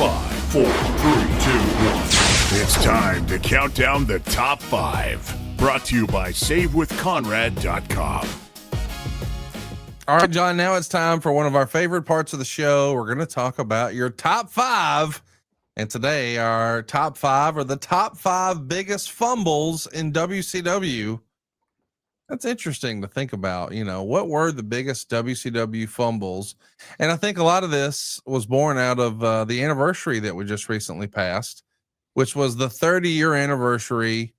5, 4, 3, 2, 1. It's time to count down the top 5. Brought to you by SaveWithConrad.com. All right, John, now it's time for one of our favorite parts of the show. We're going to talk about your top 5. And today our top 5 are the top 5 biggest fumbles in WCW. That's interesting to think about. You know, what were the biggest WCW fumbles? And I think a lot of this was born out of the anniversary that we just recently passed, which was the 30-year anniversary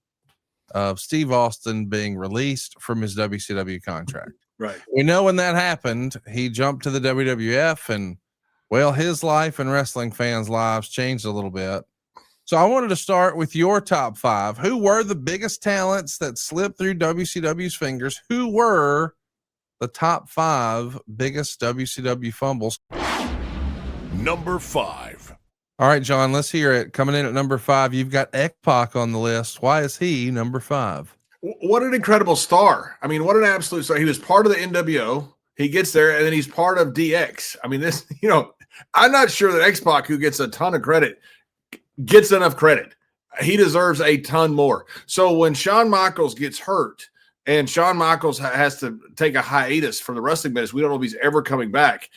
of Steve Austin being released from his WCW contract. Right. We know when that happened, he jumped to the WWF, and well, his life and wrestling fans' lives changed a little bit. So I wanted to start with your top 5. Who were the biggest talents that slipped through WCW's fingers? Who were the top 5 biggest WCW fumbles? Number 5. All right, John, let's hear it. Coming in at number 5, you've got X-Pac on the list. Why is he number 5? What an incredible star. I mean, what an absolute star. He was part of the NWO. He gets there, and then he's part of DX. I mean, this, you know, I'm not sure that X-Pac, who gets a ton of credit, gets enough credit. He deserves a ton more. So when Shawn Michaels gets hurt and Shawn Michaels has to take a hiatus from the wrestling business, we don't know if he's ever coming back.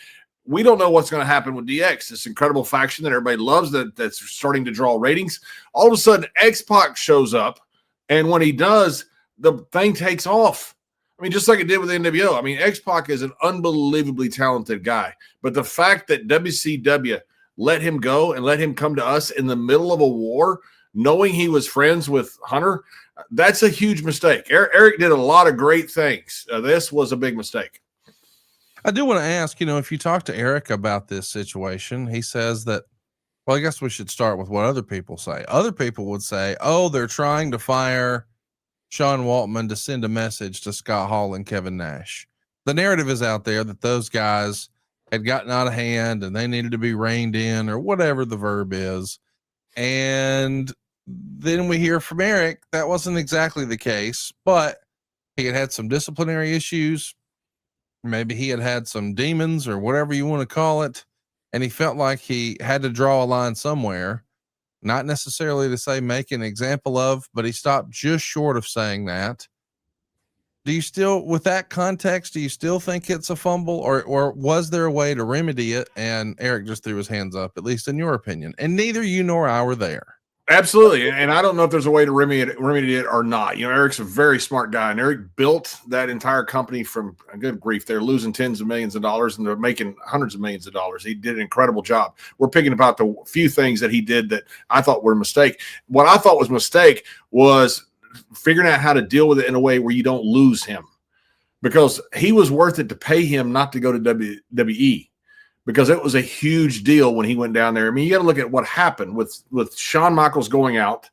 We don't know what's going to happen with DX, this incredible faction that everybody loves, that's starting to draw ratings. All of a sudden, X-Pac shows up, and when he does, the thing takes off. I mean, just like it did with the NWO. I mean, X-Pac is an unbelievably talented guy, but the fact that WCW let him go and let him come to us in the middle of a war, knowing he was friends with Hunter, that's a huge mistake. Eric did a lot of great things. This was a big mistake. I do want to ask, you know, if you talk to Eric about this situation, he says that, well, I guess we should start with what other people say. Other people would say, oh, they're trying to fire Sean Waltman to send a message to Scott Hall and Kevin Nash. The narrative is out there that those guys had gotten out of hand and they needed to be reined in, or whatever the verb is. And then we hear from Eric that wasn't exactly the case, but he had some disciplinary issues. Maybe he had some demons, or whatever you want to call it. And he felt like he had to draw a line somewhere, not necessarily to say make an example of, but he stopped just short of saying that. Do you still, with that context, do you still think it's a fumble, or was there a way to remedy it? And Eric just threw his hands up, at least in your opinion. And neither you nor I were there. Absolutely. And I don't know if there's a way to remedy it or not. You know, Eric's a very smart guy, and Eric built that entire company from, good grief, they're losing tens of millions of dollars and they're making hundreds of millions of dollars. He did an incredible job. We're picking about the few things that he did that I thought were a mistake. What I thought was a mistake was figuring out how to deal with it in a way where you don't lose him, because he was worth it to pay him not to go to WWE, because it was a huge deal when he went down there. I mean, you got to look at what happened with Shawn Michaels going out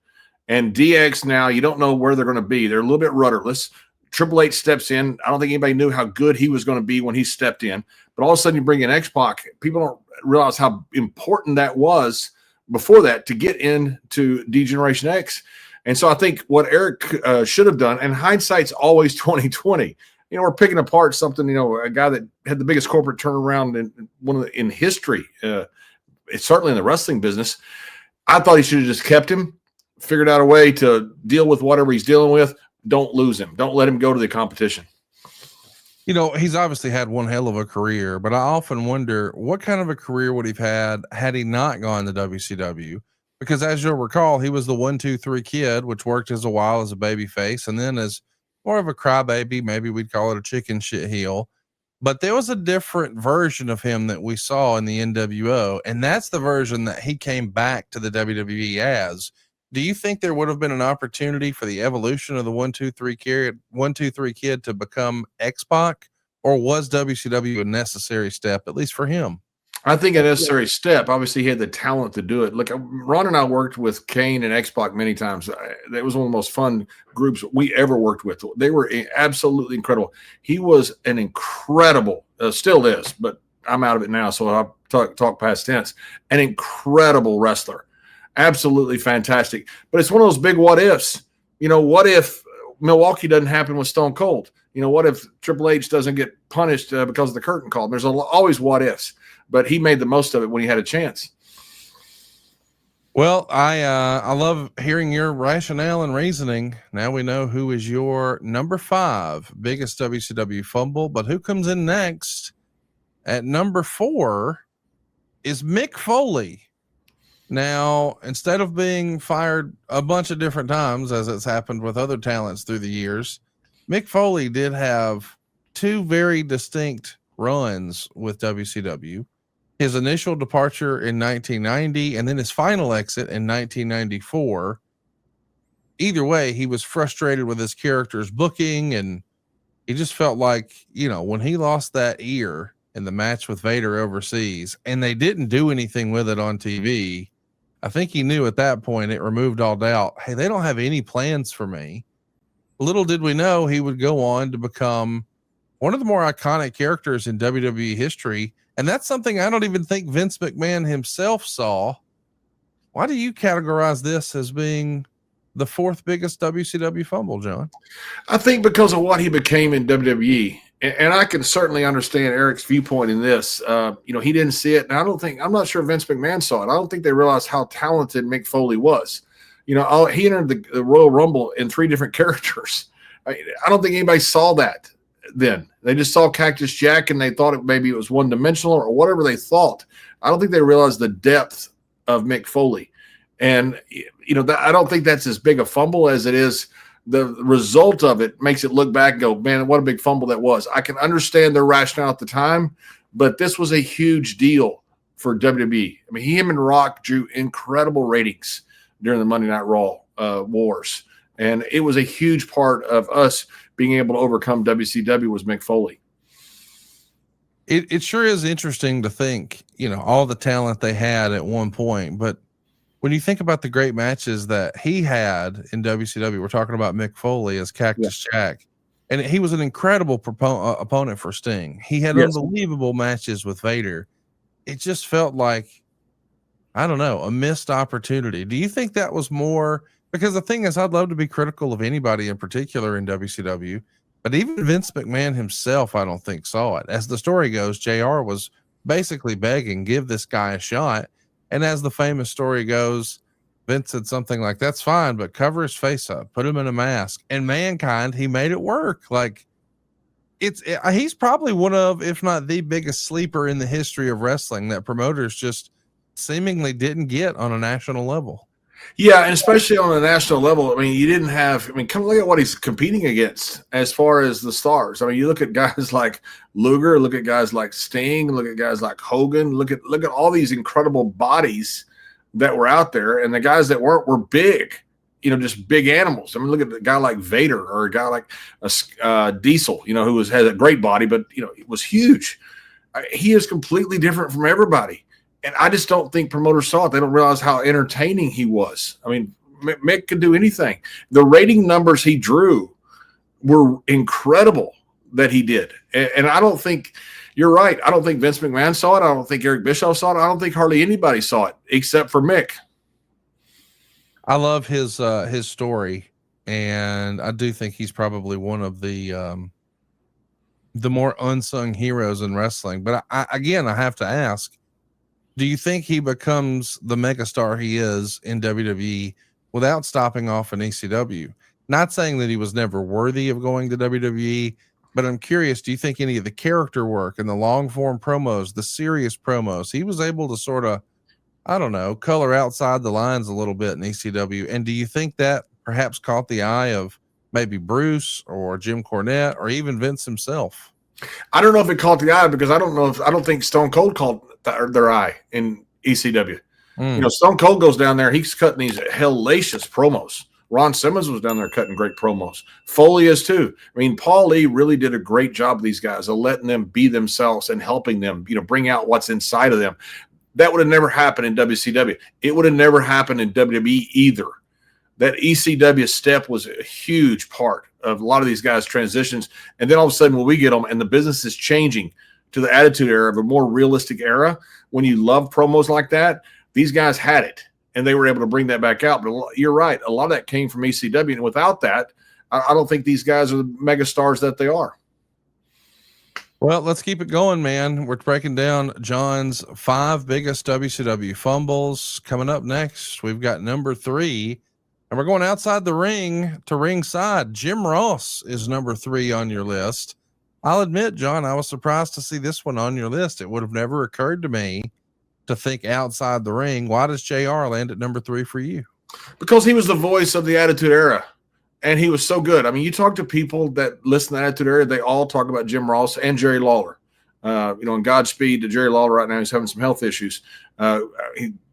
and DX. Now you don't know where they're going to be. They're a little bit rudderless. Triple H steps in. I don't think anybody knew how good he was going to be when he stepped in, but all of a sudden you bring in X-Pac. People don't realize how important that was before that to get into D-Generation X. And so I think what Eric should have done, and hindsight's always 20/20. You know, we're picking apart something. You know, a guy that had the biggest corporate turnaround in history. It's certainly in the wrestling business. I thought he should have just kept him, figured out a way to deal with whatever he's dealing with. Don't lose him. Don't let him go to the competition. You know, he's obviously had one hell of a career, but I often wonder what kind of a career would he have had he not gone to WCW. Because as you'll recall, he was the 1-2-3 kid, which worked as a while as a baby face, and then as more of a crybaby, maybe we'd call it a chicken shit heel. But there was a different version of him that we saw in the NWO, and that's the version that he came back to the WWE as. Do you think there would have been an opportunity for the evolution of the 1-2-3 kid to become X-Pac, or was WCW a necessary step, at least for him? I think a necessary step. Obviously, he had the talent to do it. Look, Ron and I worked with Kane and X-Pac many times. That was one of the most fun groups we ever worked with. They were absolutely incredible. He was an incredible, still is, but I'm out of it now, so I'll talk past tense, an incredible wrestler. Absolutely fantastic. But it's one of those big what ifs. You know, what if Milwaukee doesn't happen with Stone Cold? You know, what if Triple H doesn't get punished because of the curtain call? There's always what ifs. But he made the most of it when he had a chance. Well, I love hearing your rationale and reasoning. Now we know who is your number 5 biggest WCW fumble, but who comes in next at number 4 is Mick Foley. Now, instead of being fired a bunch of different times, as it's happened with other talents through the years, Mick Foley did have 2 very distinct runs with WCW. His initial departure in 1990 and then his final exit in 1994. Either way, he was frustrated with his character's booking, and he just felt like, when he lost that ear in the match with Vader overseas and they didn't do anything with it on TV, I think he knew at that point it removed all doubt. Hey, they don't have any plans for me. Little did we know he would go on to become one of the more iconic characters in WWE history. And that's something I don't even think Vince McMahon himself saw. Why do you categorize this as being the 4th biggest WCW fumble, John? I think because of what he became in WWE. And I can certainly understand Eric's viewpoint in this. He didn't see it. And I'm not sure Vince McMahon saw it. I don't think they realized how talented Mick Foley was. He entered the Royal Rumble in 3 different characters. I don't think anybody saw that then. They just saw Cactus Jack and they thought maybe it was one-dimensional or whatever they thought. I don't think they realized the depth of Mick Foley. And, I don't think that's as big a fumble as it is. The result of it makes it look back and go, man, what a big fumble that was. I can understand their rationale at the time, but this was a huge deal for WWE. I mean, him and Rock drew incredible ratings during the Monday Night Raw wars. And it was a huge part of us being able to overcome WCW was Mick Foley. It sure is interesting to think, all the talent they had at one point, but when you think about the great matches that he had in WCW, we're talking about Mick Foley as Cactus Jack, and he was an incredible opponent for Sting. He had unbelievable matches with Vader. It just felt like, I don't know, a missed opportunity. Do you think that was more? Because the thing is, I'd love to be critical of anybody in particular in WCW, but even Vince McMahon himself, I don't think saw it. As the story goes, JR was basically begging, give this guy a shot. And as the famous story goes, Vince said something like, that's fine, but cover his face up, put him in a mask. And Mankind, he made it work. Like he's probably one of, if not the biggest sleeper in the history of wrestling that promoters just seemingly didn't get on a national level. Yeah, and especially on a national level. I mean, you didn't have. Come look at what he's competing against as far as the stars. I mean, you look at guys like Luger, look at guys like Sting, look at guys like Hogan. Look at all these incredible bodies that were out there, and the guys that weren't were big. Just big animals. I mean, look at a guy like Vader or a guy like Diesel. Who had a great body, but it was huge. He is completely different from everybody. And I just don't think promoters saw it. They don't realize how entertaining he was. I mean, Mick could do anything. The rating numbers he drew were incredible that he did. And I don't think you're right. I don't think Vince McMahon saw it. I don't think Eric Bischoff saw it. I don't think hardly anybody saw it except for Mick. I love his story. And I do think he's probably one of the more unsung heroes in wrestling. But I have to ask, do you think he becomes the megastar he is in WWE without stopping off in ECW? Not saying that he was never worthy of going to WWE, but I'm curious, do you think any of the character work and the long form promos, the serious promos, he was able to sort of, I don't know, color outside the lines a little bit in ECW? And do you think that perhaps caught the eye of maybe Bruce or Jim Cornette or even Vince himself? I don't know if it caught the eye because I don't think Stone Cold caught their eye in ECW. Stone Cold goes down there. He's cutting these hellacious promos. Ron Simmons was down there cutting great promos. Foley is too. I mean, Paul Lee really did a great job of these guys of letting them be themselves and helping them, bring out what's inside of them. That would have never happened in WCW. It would have never happened in WWE either. That ECW step was a huge part of a lot of these guys' transitions. And then all of a sudden when we get them and the business is changing to the Attitude Era of a more realistic era, when you love promos like that, these guys had it and they were able to bring that back out. But you're right. A lot of that came from ECW. And without that, I don't think these guys are the mega stars that they are. Well, let's keep it going, man. We're breaking down John's 5 biggest WCW fumbles. Coming up next, we've got number 3, and we're going outside the ring to ringside. Jim Ross is number 3 on your list. I'll admit, John, I was surprised to see this one on your list. It would have never occurred to me to think outside the ring. Why does JR land at number 3 for you? Because he was the voice of the Attitude Era. And he was so good. I mean, you talk to people that listen to the Attitude Era, they all talk about Jim Ross and Jerry Lawler. And Godspeed to Jerry Lawler right now. He's having some health issues.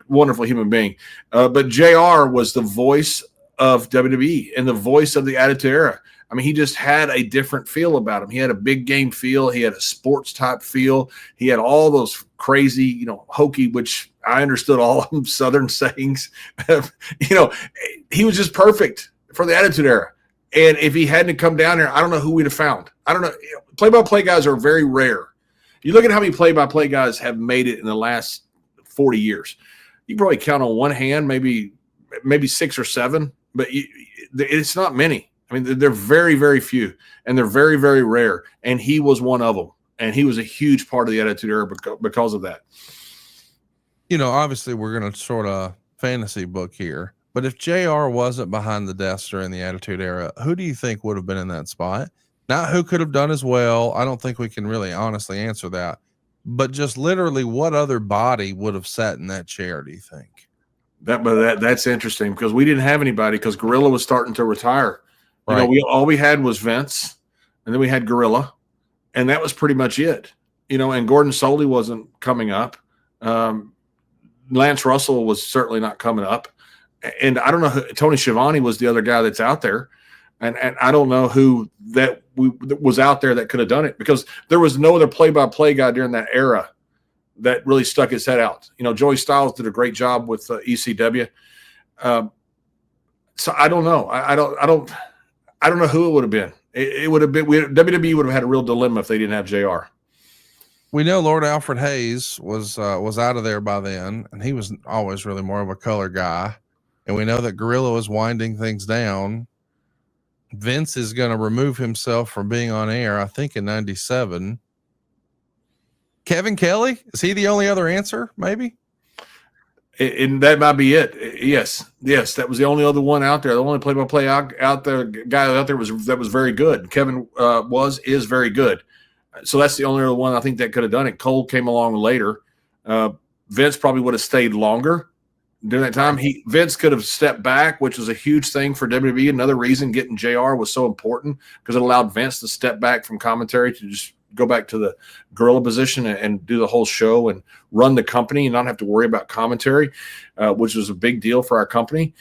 Wonderful human being. But JR was the voice of WWE and the voice of the Attitude Era. I mean, he just had a different feel about him. He had a big game feel. He had a sports type feel. He had all those crazy, hokey, which I understood all of them, Southern sayings. He was just perfect for the Attitude Era. And if he hadn't come down there, I don't know who we'd have found. I don't know. Play-by-play guys are very rare. You look at how many play-by-play guys have made it in the last 40 years. You probably count on one hand, maybe 6 or 7, but it's not many. I mean, they're very, very few, and they're very, very rare. And he was one of them. And he was a huge part of the Attitude Era because of that. Obviously we're going to sort of fantasy book here, but if JR wasn't behind the desk during the Attitude Era, who do you think would have been in that spot? Not who could have done as well. I don't think we can really honestly answer that, but just literally what other body would have sat in that chair, do you think? That's interesting because we didn't have anybody because Gorilla was starting to retire. Right. All we had was Vince, and then we had Gorilla, and that was pretty much it. And Gordon Soley wasn't coming up. Lance Russell was certainly not coming up. And I don't know, Tony Schiavone was the other guy that's out there. And I don't know who that was out there that could have done it because there was no other play-by-play guy during that era that really stuck his head out. Joey Styles did a great job with ECW. So I don't know. I don't know who it would have been. It would have been WWE would have had a real dilemma if they didn't have JR. We know Lord Alfred Hayes was out of there by then, and he was always really more of a color guy. And we know that Gorilla was winding things down. Vince is going to remove himself from being on air, I think, in 97. Kevin Kelly, is he the only other answer? Maybe. And that might be it. Yes, that was the only other one out there. The only play-by-play out there guy out there was very good. Kevin is very good. So that's the only other one I think that could have done it. Cole came along later. Vince probably would have stayed longer during that time. Vince could have stepped back, which was a huge thing for WWE. Another reason getting JR was so important because it allowed Vince to step back from commentary to just go back to the Gorilla position and do the whole show and run the company and not have to worry about commentary, which was a big deal for our company.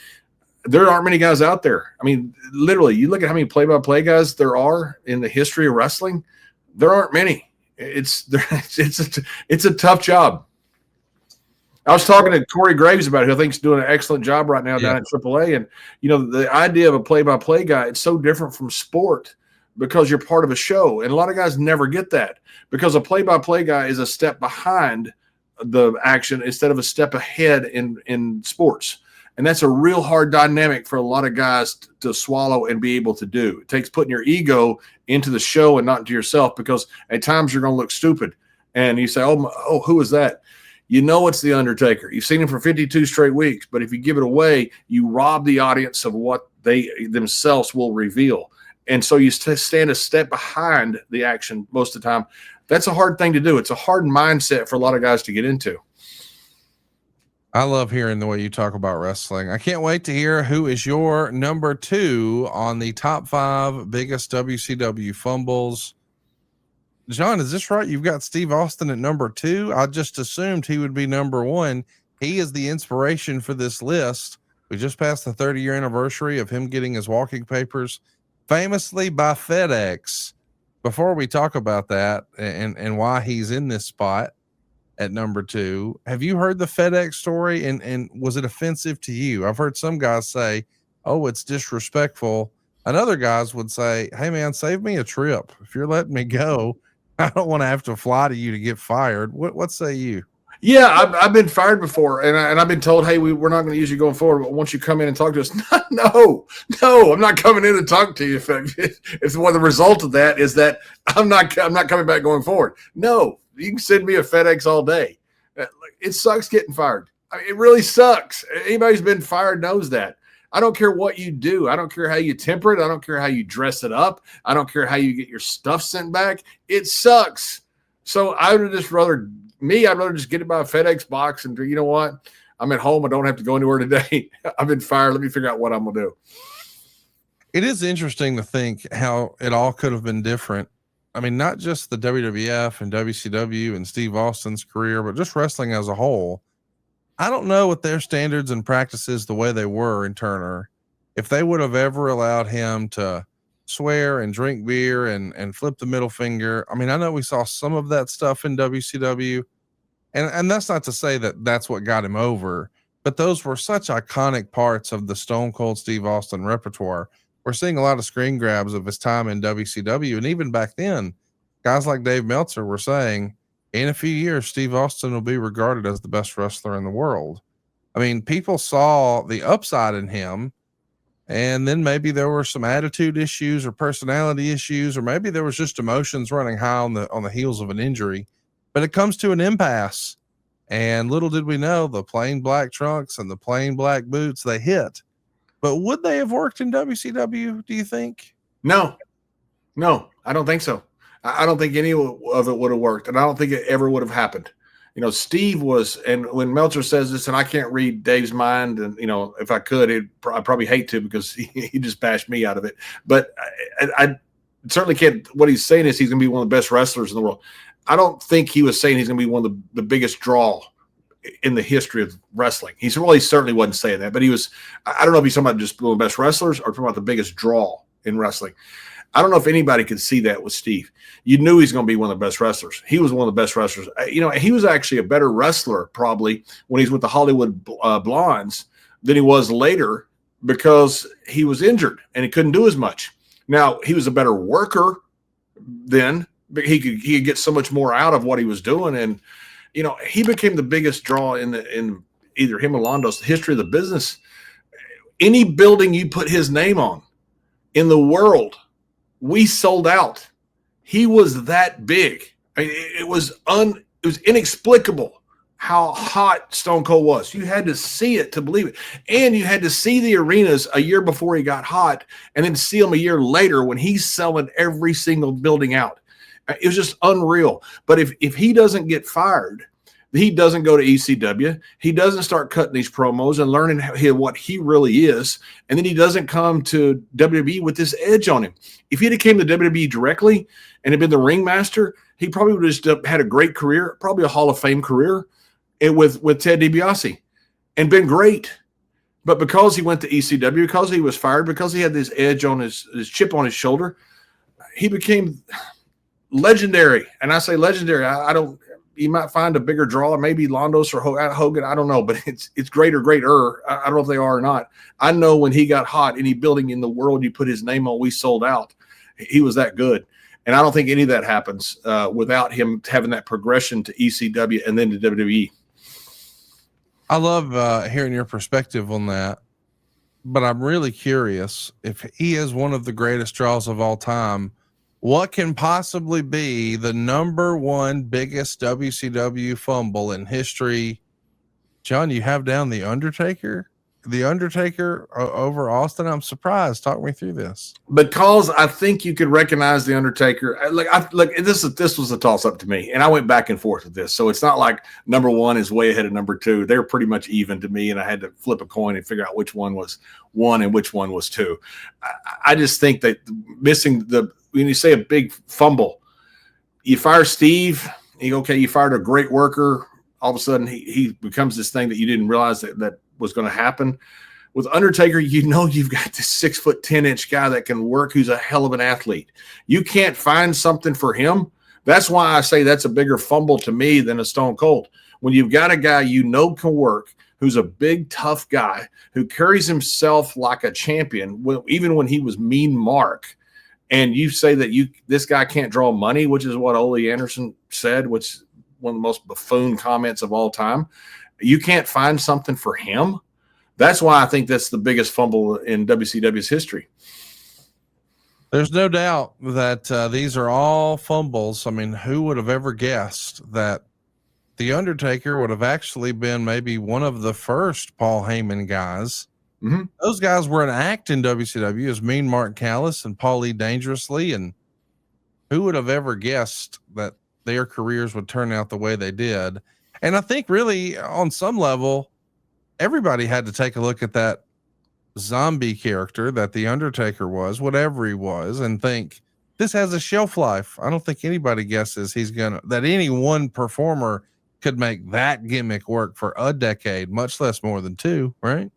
There aren't many guys out there. I mean, literally, you look at how many play-by-play guys there are in the history of wrestling. There aren't many. It's a tough job. I was talking to Corey Graves about it, who I think is doing an excellent job right now down at AAA. And, the idea of a play-by-play guy, it's so different from sport because you're part of a show. And a lot of guys never get that because a play-by-play guy is a step behind the action instead of a step ahead in sports. And that's a real hard dynamic for a lot of guys to swallow and be able to do. It takes putting your ego into the show and not into yourself because at times you're going to look stupid. And you say, oh, who is that? It's the Undertaker. You've seen him for 52 straight weeks, but if you give it away, you rob the audience of what they themselves will reveal. And so you stand a step behind the action most of the time. That's a hard thing to do. It's a hard mindset for a lot of guys to get into. I love hearing the way you talk about wrestling. I can't wait to hear who is your number 2 on the top 5 biggest WCW fumbles. John, is this right? You've got Steve Austin at number 2. I just assumed he would be number 1. He is the inspiration for this list. We just passed the 30-year anniversary of him getting his walking papers famously by FedEx. Before we talk about that and why he's in this spot at number 2, have you heard the FedEx story and was it offensive to you? I've heard some guys say, oh, it's disrespectful. And other guys would say, hey man, save me a trip. If you're letting me go, I don't want to have to fly to you to get fired. What say you? Yeah, I've been fired before, and I've been told, "Hey, we're not going to use you going forward. But once you come in and talk to us, no, I'm not coming in to talk to you. If one of the result of that is that I'm not coming back going forward. No, you can send me a FedEx all day. It sucks getting fired. I mean, it really sucks. Anybody who's been fired knows that. I don't care what you do. I don't care how you temper it. I don't care how you dress it up. I don't care how you get your stuff sent back. It sucks. So I'd rather just get it by a FedEx box and you know what? I'm at home. I don't have to go anywhere today. I've been fired. Let me figure out what I'm going to do. It is interesting to think how it all could have been different. I mean, not just the WWF and WCW and Steve Austin's career, but just wrestling as a whole. I don't know what their standards and practices, the way they were in Turner, if they would have ever allowed him to swear and drink beer and flip the middle finger. I mean, I know we saw some of that stuff in WCW, and that's not to say that that's what got him over, but those were such iconic parts of the Stone Cold Steve Austin repertoire. We're seeing a lot of screen grabs of his time in WCW, and even back then, guys like Dave Meltzer were saying, in a few years, Steve Austin will be regarded as the best wrestler in the world. I mean, people saw the upside in him, and then maybe there were some attitude issues or personality issues, or maybe there was just emotions running high on the heels of an injury. But it comes to an impasse, and little did we know the plain black trunks and the plain black boots they hit. But would they have worked in WCW, do you think? No, I don't think so. I don't think any of it would have worked, and I don't think it ever would have happened. You know, Steve was, and when Meltzer says this, and I can't read Dave's mind, and, you know, if I could, I'd probably hate to because he just bashed me out of it. But I certainly can't, what he's saying is he's going to be one of the best wrestlers in the world. I don't think he was saying he's going to be one of the biggest draw in the history of wrestling. He certainly wasn't saying that, but he was, I don't know if he's talking about just one of the best wrestlers or talking about the biggest draw in wrestling. I don't know if anybody could see that with Steve. You knew he's going to be one of the best wrestlers. He was one of the best wrestlers. You know, he was actually a better wrestler probably when he's with the Hollywood Blondes than he was later because he was injured and he couldn't do as much. Now, he was a better worker then, but he could get so much more out of what he was doing. And, you know, he became the biggest draw in either him or Londo's history of the business. Any building you put his name on in the world, we sold out. He was that big. I mean, it was inexplicable how hot Stone Cold was. You had to see it to believe it. And you had to see the arenas a year before he got hot and then see him a year later when he's selling every single building out. It was just unreal. But if he doesn't get fired, he doesn't go to ECW. He doesn't start cutting these promos and learning what he really is. And then he doesn't come to WWE with this edge on him. If he'd have came to WWE directly and had been the ringmaster, he probably would have just had a great career, probably a Hall of Fame career with Ted DiBiase and been great. But because he went to ECW, because he was fired, because he had this edge on his chip on his shoulder, he became legendary. And I say legendary. I don't. You might find a bigger draw, maybe Londos or Hogan. I don't know, but it's greater. I don't know if they are or not. I know when he got hot, any building in the world you put his name on, we sold out. He was that good. And I don't think any of that happens without him having that progression to ECW and then to WWE. I love hearing your perspective on that, but I'm really curious if he is one of the greatest draws of all time. What can possibly be the number one biggest WCW fumble in history? John, you have down The Undertaker over Austin. I'm surprised. Talk me through this. Because I think you could recognize The Undertaker. This was a toss up to me, and I went back and forth with this. So it's not like number one is way ahead of number two. They're pretty much even to me, and I had to flip a coin and figure out which one was one and which one was two. I just think that missing when you say a big fumble, you fire Steve, you fired a great worker. All of a sudden he becomes this thing that you didn't realize that was going to happen. With Undertaker, you've got this 6'10" guy that can work, who's a hell of an athlete. You can't find something for him. That's why I say that's a bigger fumble to me than a Stone Cold. When you've got a guy can work, who's a big, tough guy, who carries himself like a champion, even when he was Mean Mark, and you say that this guy can't draw money, which is what Ole Anderson said, which one of the most buffoon comments of all time. You can't find something for him. That's why I think that's the biggest fumble in WCW's history. There's no doubt that these are all fumbles. I mean, who would have ever guessed that The Undertaker would have actually been maybe one of the first Paul Heyman guys? Mm-hmm. Those guys were an act in WCW as Mean Mark Callus and Paulie Dangerously. And who would have ever guessed that their careers would turn out the way they did? And I think really on some level, everybody had to take a look at that zombie character that The Undertaker was, whatever he was, and think this has a shelf life. I don't think anybody guesses that any one performer could make that gimmick work for a decade, much less more than two, right?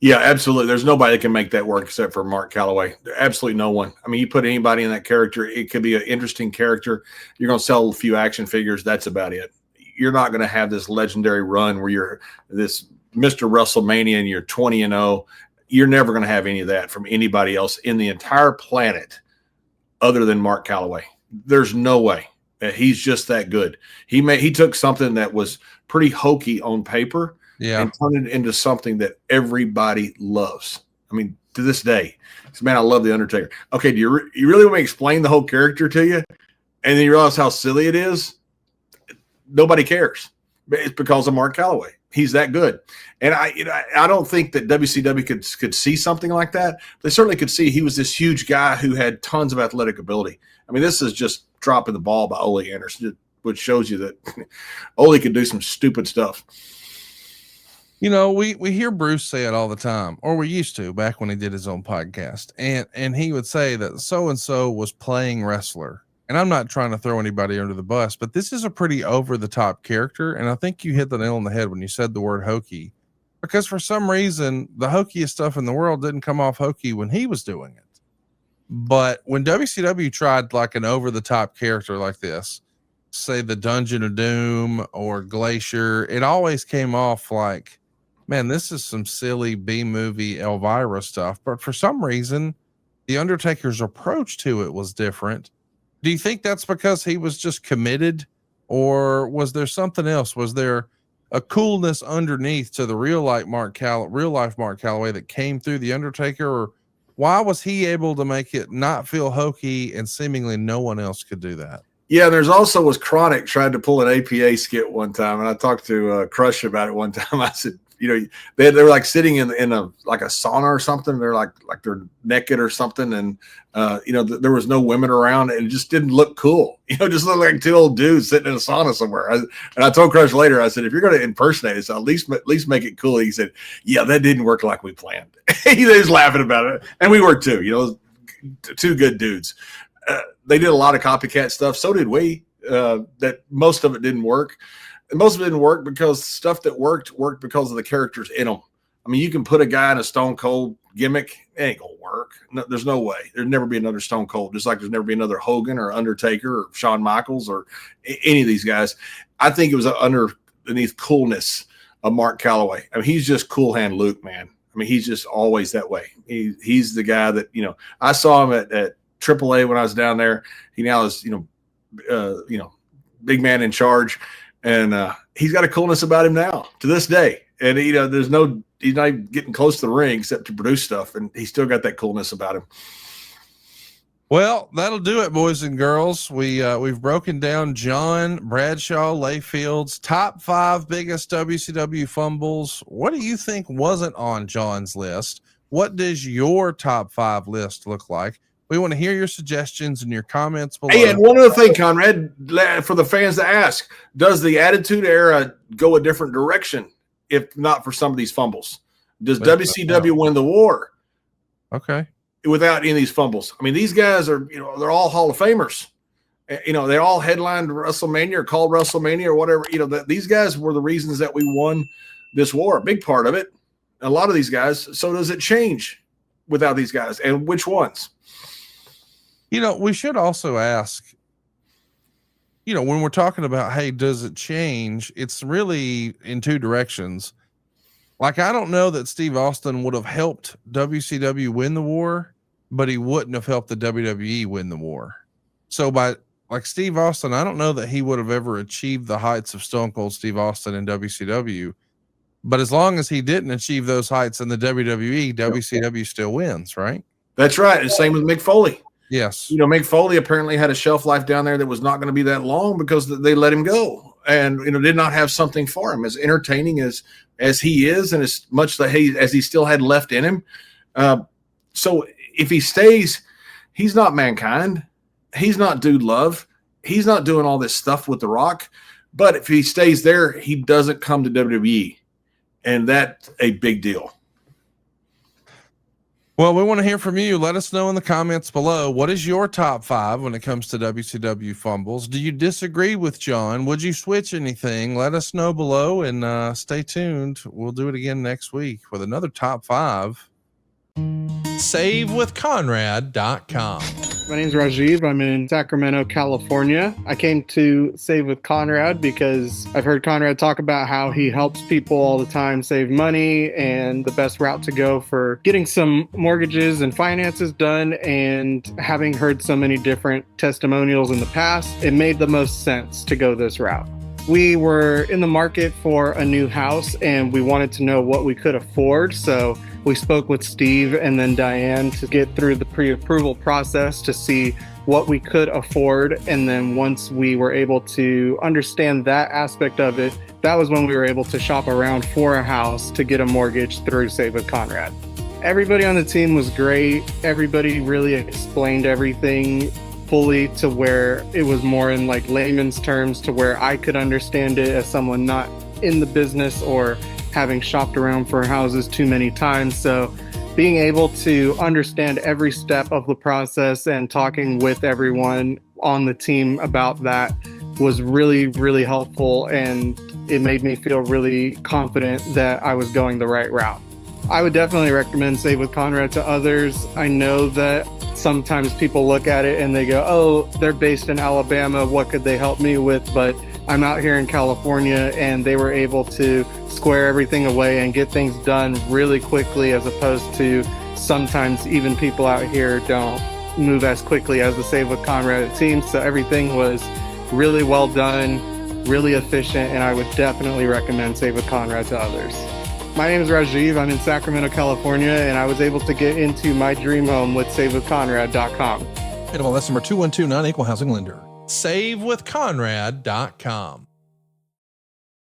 Yeah, absolutely. There's nobody that can make that work except for Mark Calloway. Absolutely no one. I mean, you put anybody in that character, it could be an interesting character. You're going to sell a few action figures. That's about it. You're not going to have this legendary run where you're this Mr. WrestleMania and you're 20-0. You're never going to have any of that from anybody else in the entire planet other than Mark Calloway. There's no way. He's just that good. He took something that was pretty hokey on paper and turned it into something that everybody loves. I mean, to this day, man, I love The Undertaker. Okay, do you really want me to explain the whole character to you? And then you realize how silly it is? Nobody cares. It's because of Mark Calloway. He's that good. And I don't think that WCW could see something like that. They certainly could see he was this huge guy who had tons of athletic ability. I mean, this is just dropping the ball by Ole Anderson, which shows you that Ole could do some stupid stuff. You know, we hear Bruce say it all the time, or we used to back when he did his own podcast. And he would say that so-and-so was playing wrestler. And I'm not trying to throw anybody under the bus, but this is a pretty over-the-top character. And I think you hit the nail on the head when you said the word hokey, because for some reason, the hokiest stuff in the world didn't come off hokey when he was doing it. But when WCW tried like an over-the-top character like this, say the Dungeon of Doom or Glacier, it always came off like, man, this is some silly B-movie Elvira stuff. But for some reason, The Undertaker's approach to it was different. Do you think that's because he was just committed, or was there something else? Was there a coolness underneath to the real life Mark Calloway that came through The Undertaker? Or why was he able to make it not feel hokey and seemingly no one else could do that? Yeah, there's also was Chronic tried to pull an APA skit one time, and I talked to Crush about it one time. I said, you know, they were like sitting in a like a sauna or something. They're like they're naked or something, and you know, there was no women around, and it just didn't look cool. You know, just looked like two old dudes sitting in a sauna somewhere. And I told Crush later, I said, if you're going to impersonate us, at least make it cool. He said, yeah, that didn't work like we planned. He was laughing about it, and we were too. You know, two good dudes. They did a lot of copycat stuff. So did we. That most of it didn't work. And most of it didn't work because stuff that worked because of the characters in them. I mean, you can put a guy in a Stone Cold gimmick, it ain't gonna work. No, there's no way. There'd never be another Stone Cold, just like there's never be another Hogan or Undertaker or Shawn Michaels or any of these guys. I think it was underneath coolness of Mark Calloway. I mean, he's just Cool Hand Luke, man. I mean, he's just always that way. He's the guy that, you know, I saw him at AAA when I was down there. He now is, you know, big man in charge. And he's got a coolness about him now to this day. And, you know, he's not even getting close to the ring except to produce stuff. And he's still got that coolness about him. Well, that'll do it, boys and girls. We've broken down John Bradshaw Layfield's top 5 biggest WCW fumbles. What do you think wasn't on John's list? What does your top 5 list look like? We want to hear your suggestions and your comments below. Hey, and one other thing, Conrad, for the fans to ask, does the Attitude Era go a different direction if not for some of these fumbles? Does WCW win the war? Okay. Without any of these fumbles? I mean, these guys are, you know, they're all Hall of Famers. You know, they all headlined WrestleMania or called WrestleMania or whatever. You know, these guys were the reasons that we won this war, a big part of it. A lot of these guys. So does it change without these guys, and which ones? You know, we should also ask, you know, when we're talking about, hey, does it change? It's really in two directions. Like, I don't know that Steve Austin would have helped WCW win the war, but he wouldn't have helped the WWE win the war. So by like Steve Austin, I don't know that he would have ever achieved the heights of Stone Cold Steve Austin in WCW, but as long as he didn't achieve those heights in the WWE, WCW still wins, right? That's right. And same with Mick Foley. Yes. You know, Mick Foley apparently had a shelf life down there that was not going to be that long because they let him go, and did not have something for him. As entertaining as he is, and as much as he still had left in him. So if he stays, he's not Mankind. He's not Dude Love. He's not doing all this stuff with The Rock. But if he stays there, he doesn't come to WWE, and that's a big deal. Well, we want to hear from you. Let us know in the comments below. What is your top 5 when it comes to WCW fumbles? Do you disagree with John? Would you switch anything? Let us know below, and stay tuned. We'll do it again next week with another top 5. SaveWithConrad.com. My name is Rajiv. I'm in Sacramento, California. I came to Save with Conrad because I've heard Conrad talk about how he helps people all the time save money and the best route to go for getting some mortgages and finances done. And having heard so many different testimonials in the past, it made the most sense to go this route. We were in the market for a new house and we wanted to know what we could afford. So we spoke with Steve and then Diane to get through the pre-approval process to see what we could afford. And then once we were able to understand that aspect of it, that was when we were able to shop around for a house to get a mortgage through Save with Conrad. Everybody on the team was great. Everybody really explained everything fully to where it was more in like layman's terms to where I could understand it as someone not in the business or having shopped around for houses too many times. So being able to understand every step of the process and talking with everyone on the team about that was really, really helpful. And it made me feel really confident that I was going the right route. I would definitely recommend Save with Conrad to others. I know that sometimes people look at it and they go, oh, they're based in Alabama. What could they help me with? But I'm out here in California and they were able to square everything away and get things done really quickly, as opposed to sometimes even people out here don't move as quickly as the Save with Conrad team. So everything was really well done, really efficient, and I would definitely recommend Save with Conrad to others. My name is Rajiv. I'm in Sacramento, California, and I was able to get into my dream home with SaveWithConrad.com. That's number 2129, Equal Housing Lender. SaveWithConrad.com.